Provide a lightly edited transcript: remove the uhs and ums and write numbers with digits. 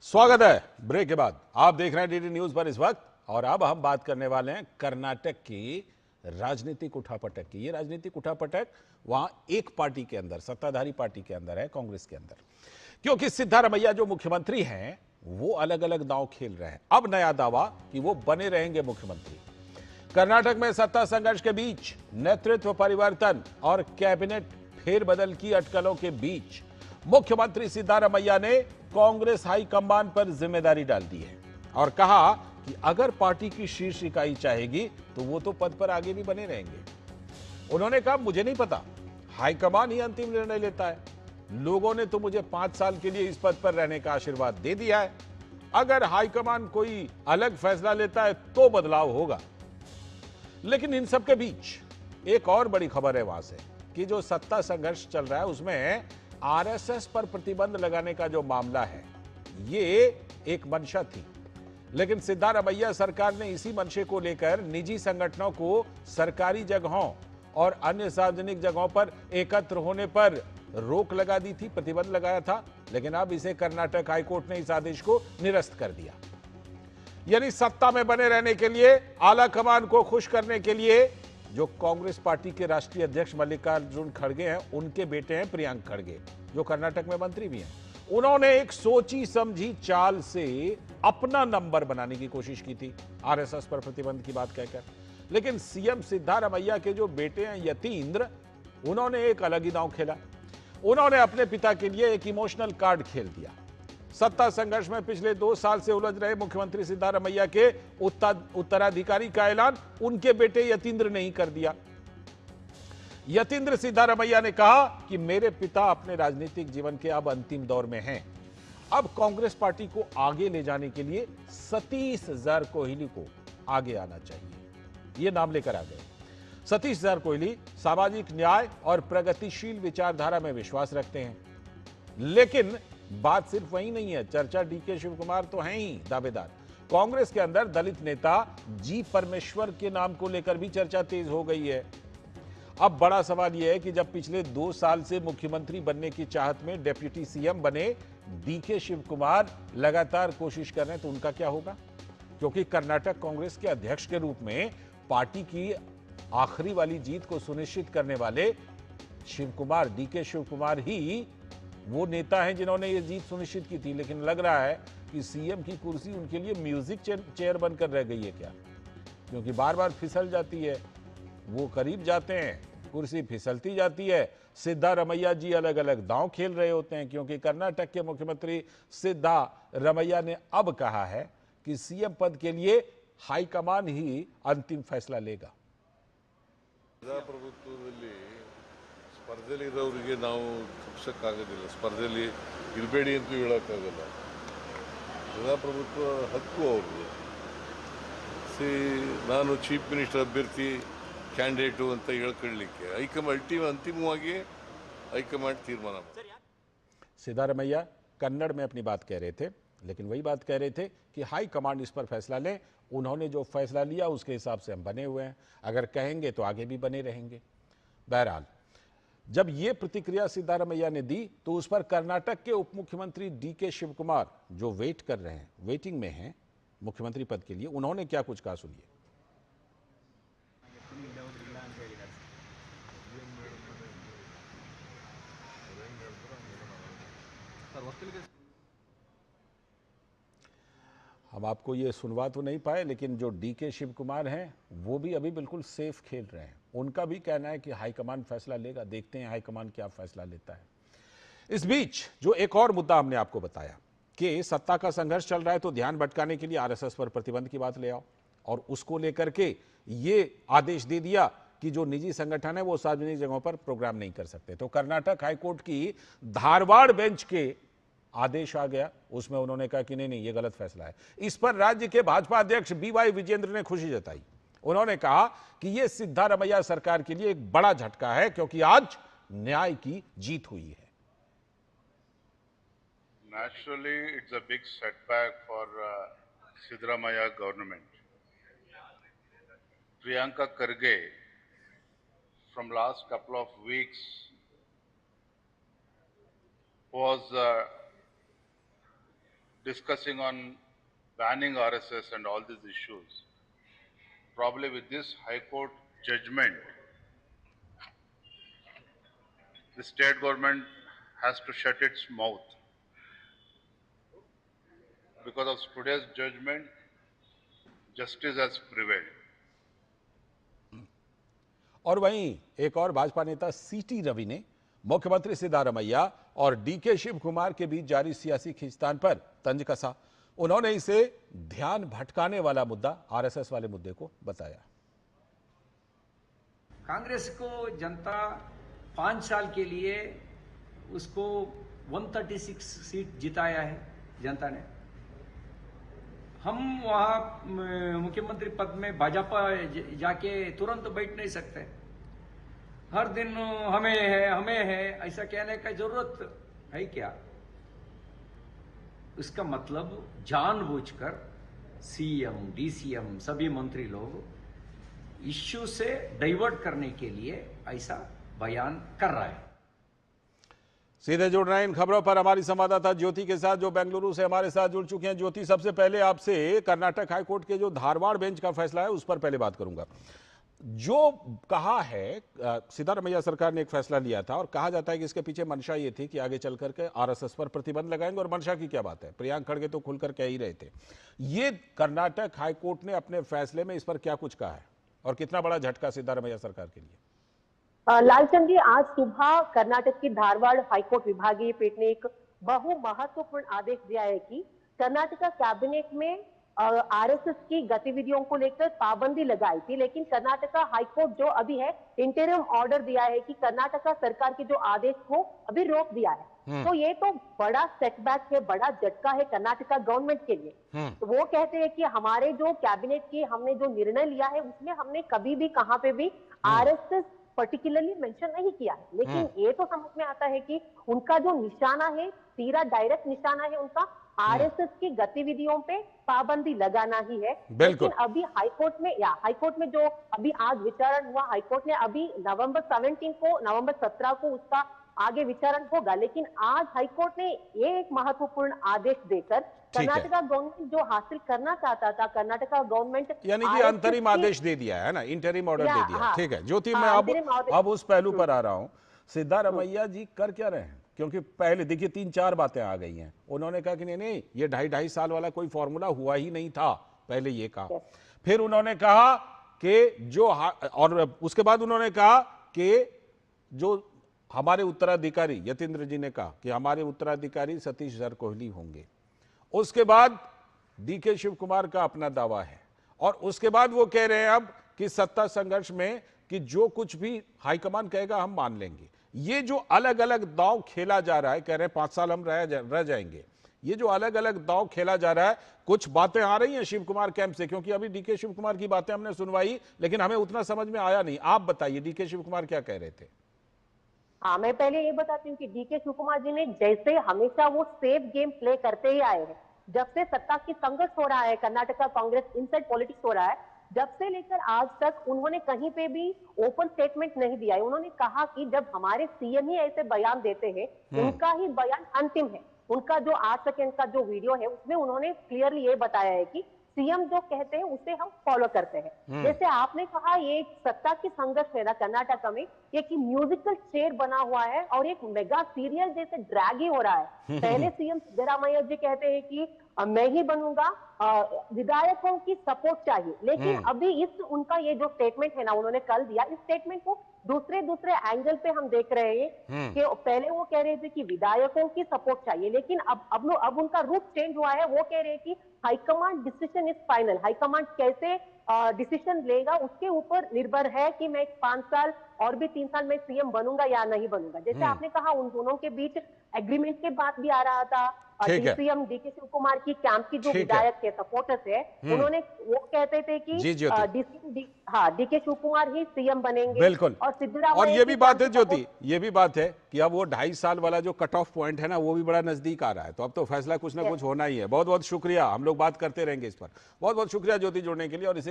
स्वागत है ब्रेक के बाद। आप देख रहे हैं डीडी न्यूज पर इस वक्त, और अब हम बात करने वाले हैं कर्नाटक की राजनीतिक उठापटक की। ये राजनीतिक उठापटक वहां एक पार्टी के अंदर, सत्ताधारी पार्टी के अंदर है, कांग्रेस के अंदर, क्योंकि सिद्धारमैया जो मुख्यमंत्री हैं वो अलग अलग दांव खेल रहे हैं। अब नया दावा कि वो बने रहेंगे मुख्यमंत्री। कर्नाटक में सत्ता संघर्ष के बीच, नेतृत्व परिवर्तन और कैबिनेट फेरबदल की अटकलों के बीच मुख्यमंत्री सिद्धारमैया ने कांग्रेस हाईकमान पर जिम्मेदारी डाल दी है और कहा कि अगर पार्टी की शीर्ष इकाई चाहेगी तो वो तो पद पर आगे भी बने रहेंगे। उन्होंने कहा, मुझे नहीं पता, हाईकमान ही अंतिम निर्णय लेता है। लोगों ने तो मुझे 5 साल के लिए इस पद पर रहने का आशीर्वाद दे दिया है। अगर हाईकमान कोई अलग फैसला लेता है तो बदलाव होगा। लेकिन इन सब के बीच एक और बड़ी खबर है वहां से कि जो सत्ता संघर्ष चल रहा है उसमें आरएसएस पर प्रतिबंध लगाने का जो मामला है, ये एक मंशा थी। लेकिन सिद्धारमैया सरकार ने इसी मंशे को लेकर निजी संगठनों को सरकारी जगहों और अन्य सार्वजनिक जगहों पर एकत्र होने पर रोक लगा दी थी, प्रतिबंध लगाया था। लेकिन अब इसे कर्नाटक हाईकोर्ट ने इस आदेश को निरस्त कर दिया। यानी सत्ता में बने रहने के लिए, आला कमान को खुश करने के लिए जो कांग्रेस पार्टी के राष्ट्रीय अध्यक्ष मल्लिकार्जुन खड़गे हैं, उनके बेटे हैं प्रियंक खड़गे, जो कर्नाटक में मंत्री भी हैं, उन्होंने एक सोची समझी चाल से अपना नंबर बनाने की कोशिश की थी आरएसएस पर प्रतिबंध की बात कहकर। लेकिन सीएम सिद्धारमैया के जो बेटे हैं यतीन्द्र, उन्होंने एक अलग ही दांव खेला। उन्होंने अपने पिता के लिए एक इमोशनल कार्ड खेल दिया। सत्ता संघर्ष में पिछले 2 साल से उलझ रहे मुख्यमंत्री सिद्धारमैया के उत्तराधिकारी का ऐलान उनके बेटे यतीन्द्र ने ही कर दिया। यतीन्द्र सिद्धारमैया ने कहा कि मेरे पिता अपने राजनीतिक जीवन के अब अंतिम दौर में हैं। अब कांग्रेस पार्टी को आगे ले जाने के लिए सतीश जारकोहिली को आगे आना चाहिए। ये नाम लेकर आ गए। सतीश जारकोहिली सामाजिक न्याय और प्रगतिशील विचारधारा में विश्वास रखते हैं। लेकिन बात सिर्फ वही नहीं है, चर्चा डीके शिव कुमार तो हैं ही दावेदार। कांग्रेस के अंदर दलित नेता जी परमेश्वर के नाम को लेकर भी चर्चा तेज हो गई है। अब बड़ा सवाल यह है कि जब पिछले 2 साल से मुख्यमंत्री बनने की चाहत में डिप्टी सीएम बने डीके शिव कुमार लगातार कोशिश कर रहे हैं, तो उनका क्या होगा? क्योंकि कर्नाटक कांग्रेस के अध्यक्ष के रूप में पार्टी की आखिरी वाली जीत को सुनिश्चित करने वाले शिव कुमार, डीके शिव कुमार ही वो नेता हैं जिन्होंने ये जीत सुनिश्चित की थी। लेकिन लग रहा है कि सीएम की कुर्सी उनके लिए म्यूजिक चेयर बनकर रह गई है क्या? क्योंकि बार बार फिसल जाती है, वो करीब जाते हैं, कुर्सी फिसलती जाती है। सिद्धारमैया जी अलग अलग दांव खेल रहे होते हैं, क्योंकि कर्नाटक के मुख्यमंत्री सिद्धारमैया ने अब कहा है कि सीएम पद के लिए हाईकमान ही अंतिम फैसला लेगा। ಸ್ಪರ್ಧೆಯಲ್ಲಿರೋರಿಗೆ ನಾವು ತಪ್ಪಿಸೋಕ್ಕಾಗೋದಿಲ್ಲ, ಸ್ಪರ್ಧೆಯಲ್ಲಿ ಇರಬೇಡಿ ಅಂತೂ ಹೇಳೋಕ್ಕಾಗಲ್ಲ. ಪ್ರಜಾಪ್ರಭುತ್ವ ಹಕ್ಕು ಅವ್ರದ್ದು. ನಾನು ಚೀಫ್ ಮಿನಿಸ್ಟರ್ ಅಭ್ಯರ್ಥಿ ಕ್ಯಾಂಡಿಡೇಟು ಅಂತ ಹೇಳ್ಕೊಳ್ಳಿಕ್ಕೆ ಅಂತಿಮವಾಗಿ ಹೈಕಮಾಂಡ್ ತೀರ್ಮಾನ ಮಾಡಿ। सिद्धारमैया कन्नड़ में अपनी बात कह रहे थे, लेकिन वही बात कह रहे थे कि हाई कमांड इस पर फैसला लें। उन्होंने जो फैसला लिया उसके हिसाब से हम बने हुए हैं, अगर कहेंगे तो आगे भी बने रहेंगे। बहरहाल जब ये प्रतिक्रिया सिद्धारमैया ने दी तो उस पर कर्नाटक के उप मुख्यमंत्री डीके शिव कुमार, जो वेट कर रहे हैं, वेटिंग में हैं मुख्यमंत्री पद के लिए, उन्होंने क्या कुछ कहा, सुनिए। हम आपको ये सुनवा तो नहीं पाए, लेकिन जो डीके शिव कुमार हैं वो भी अभी बिल्कुल सेफ खेल रहे हैं। उनका भी कहना है कि हाईकमान फैसला लेगा, देखते हैं हाईकमान क्या फैसला लेता है। इस बीच जो एक और मुद्दा हमने आपको बताया कि सत्ता का संघर्ष चल रहा है, तो ध्यान भटकाने के लिए आरएसएस पर प्रतिबंध की बात ले आओ, और उसको लेकर के ये आदेश दे दिया कि जो निजी संगठन है वो सार्वजनिक जगहों पर प्रोग्राम नहीं कर सकते। तो कर्नाटक हाईकोर्ट की धारवाड़ बेंच के आदेश आ गया, उसमें उन्होंने कहा कि नहीं, ये गलत फैसला है। इस पर राज्य के भाजपा अध्यक्ष बीवाई विजेंद्र ने खुशी जताई। उन्होंने कहा कि यह सिद्धारमैया सरकार के लिए एक बड़ा झटका है, क्योंकि आज न्याय की जीत हुई है। Naturally, it's a big setback for Siddaramaiya government. Priyanka Karge, from last couple of weeks, was discussing on banning RSS and all these issues. Probably with this High Court judgment, the state government has to shut its mouth. Because of today's judgment, justice has prevailed. और वहीं एक और भाजपा नेता सीटी रवि ने मुख्यमंत्री सिद्धारमैया और DK Shiv Kumar के बीच जारी सियासी खींचतान पर तंज कसा। उन्होंने इसे ध्यान भटकाने वाला मुद्दा, आरएसएस वाले मुद्दे को बताया। कांग्रेस को जनता 5 साल के लिए उसको 136 सीट जिताया है जनता ने। हम वहाँ मुख्यमंत्री पद में भाजपा जाके तुरंत बैठ नहीं सकते। हर दिन हमें है ऐसा कहने का जरूरत है क्या? उसका मतलब जानबूझकर सीएम, डीसीएम, सभी मंत्री लोग इश्यू से डाइवर्ट करने के लिए ऐसा बयान कर रहा है। सीधे जुड़ रहे हैं इन खबरों पर हमारी संवाददाता ज्योति के साथ, जो बेंगलुरु से हमारे साथ जुड़ चुके हैं। ज्योति, सबसे पहले आपसे कर्नाटक हाईकोर्ट के जो धारवाड़ बेंच का फैसला है उस पर पहले बात करूंगा। जो कहा है, सिद्धारमैया सरकार ने एक फैसला लिया था और कहा जाता है कि इसके पीछे मंशा ये थी कि आगे चल करके आरएसएस पर प्रतिबंध लगाएंगे। और मंशा की क्या बात है, प्रियंक खड़गे तो खुलकर कह ही रहे थे। ये कर्नाटक हाईकोर्ट ने अपने फैसले में इस पर क्या कुछ कहा है और कितना बड़ा झटका सिद्धारमैया सरकार के लिए? लालचंद जी, आज सुबह कर्नाटक की धारवाड़ हाईकोर्ट विभागीय पीठ ने एक बहु महत्वपूर्ण आदेश दिया है कि कर्नाटक कैबिनेट में आरएसएस की गतिविधियों को लेकर पाबंदी लगाई थी, लेकिन कर्नाटक हाईकोर्ट जो अभी है इंटरिम ऑर्डर दिया है कि कर्नाटक सरकार के जो आदेश को अभी रोक दिया है। तो ये तो बड़ा सेटबैक है, बड़ा झटका है कर्नाटक गवर्नमेंट के लिए। तो वो कहते हैं कि हमारे जो कैबिनेट की हमने जो निर्णय लिया है उसमें हमने कभी भी कहां पे भी आरएसएस पर्टिकुलरली मेंशन नहीं किया है, लेकिन ये तो समझ में आता है कि उनका जो निशाना है, सीधा डायरेक्ट निशाना है उनका आरएसएस की गतिविधियों पे पाबंदी लगाना ही है। लेकिन अभी हाईकोर्ट में जो अभी आज विचारण हुआ, हाईकोर्ट ने अभी नवंबर 17 को उसका आगे विचारण होगा, लेकिन आज हाईकोर्ट ने ये एक महत्वपूर्ण आदेश देकर कर्नाटक गवर्नमेंट जो हासिल करना चाहता था, कर्नाटक गवर्नमेंट यानी कि अंतरिम आदेश दे दिया है ना, इंटरिम ऑर्डर दे दिया। ठीक है ज्योति, मैं अब उस पहलू पर आ रहा हूं। सिद्धारमैया जी कर क्या रहे हैं? क्योंकि पहले देखिए 3-4 बातें आ गई हैं। उन्होंने कहा कि नहीं, ये 2.5 साल वाला कोई फॉर्मूला हुआ ही नहीं था, पहले ये कहा। फिर उन्होंने कहा कि जो और उसके बाद उन्होंने कहा कि जो हमारे उत्तराधिकारी, यतीन्द्र जी ने कहा कि हमारे उत्तराधिकारी सतीश धर कोहली होंगे। उसके बाद डीके शिव कुमार का अपना दावा है और उसके बाद वो कह रहे हैं अब कि सत्ता संघर्ष में कि जो कुछ भी हाईकमान कहेगा हम मान लेंगे। ये जो अलग अलग दांव खेला जा रहा है, कह रहे हैं 5 साल हम रह जाएंगे, ये जो अलग अलग दांव खेला जा रहा है, कुछ बातें आ रही हैं शिव कुमार कैंप से, क्योंकि अभी डीके शिव कुमार की बातें हमने सुनवाई लेकिन हमें उतना समझ में आया नहीं। आप बताइए डीके शिव कुमार क्या कह रहे थे? हाँ, मैं पहले ये बताती हूँ कि डीके शिव कुमार जी ने जैसे हमेशा वो सेफ गेम प्ले करते ही आए हैं। जब से सत्ता की संघर्ष हो रहा है, कर्नाटक कांग्रेस इनसाइड पॉलिटिक्स हो रहा है, जब से लेकर आज तक उन्होंने कहीं पे भी ओपन स्टेटमेंट नहीं दिया है। उन्होंने कहा कि जब हमारे सीएम ही ऐसे बयान देते हैं, उनका ही बयान अंतिम है। उनका जो 8 सेकेंड का जो वीडियो है उसमें उन्होंने क्लियरली ये बताया है कि सीएम जो कहते हैं उसे हम फॉलो करते हैं। जैसे आपने कहा, ये सत्ता की संघर्ष है ना कर्नाटक में, एक म्यूजिकल चेयर बना हुआ है और एक मेगा सीरियल जैसे ड्रैग ही हो रहा है। पहले सीएम सिद्धरामैया जी कहते हैं कि मैं ही बनूंगा, विधायकों की सपोर्ट चाहिए, लेकिन अभी इस उनका ये जो स्टेटमेंट है ना उन्होंने कल दिया, इस स्टेटमेंट को दूसरे एंगल पे हम देख रहे हैं कि पहले वो कह रहे थे कि विधायकों की सपोर्ट चाहिए, लेकिन अब उनका रूप चेंज हुआ है। वो कह रहे हैं कि high command decision is final, high command कैसे डिसीजन लेगा उसके ऊपर निर्भर है कि मैं 5 साल और भी 3 साल में सीएम बनूंगा या नहीं बनूंगा। जैसे आपने कहा, उन दोनों के बीच एग्रीमेंट के बात भी आ रहा था। सीएम डीके शिव कुमार की कैंप की जो विधायक के सपोर्टर्स है, उन्होंने वो कहते थे कि डीके शिव कुमार ही सीएम बनेंगे। बिल्कुल। और सिद्धरामैया, और ये भी बात है ज्योति, ये भी बात है कि अब वो 2.5 साल वाला जो कट ऑफ पॉइंट है ना, वो भी बड़ा नजदीक आ रहा है। तो अब तो फैसला कुछ ना कुछ होना ही है। बहुत बहुत शुक्रिया, हम लोग बात करते रहेंगे इस पर। बहुत बहुत शुक्रिया ज्योति जुड़ने के लिए। और इसी के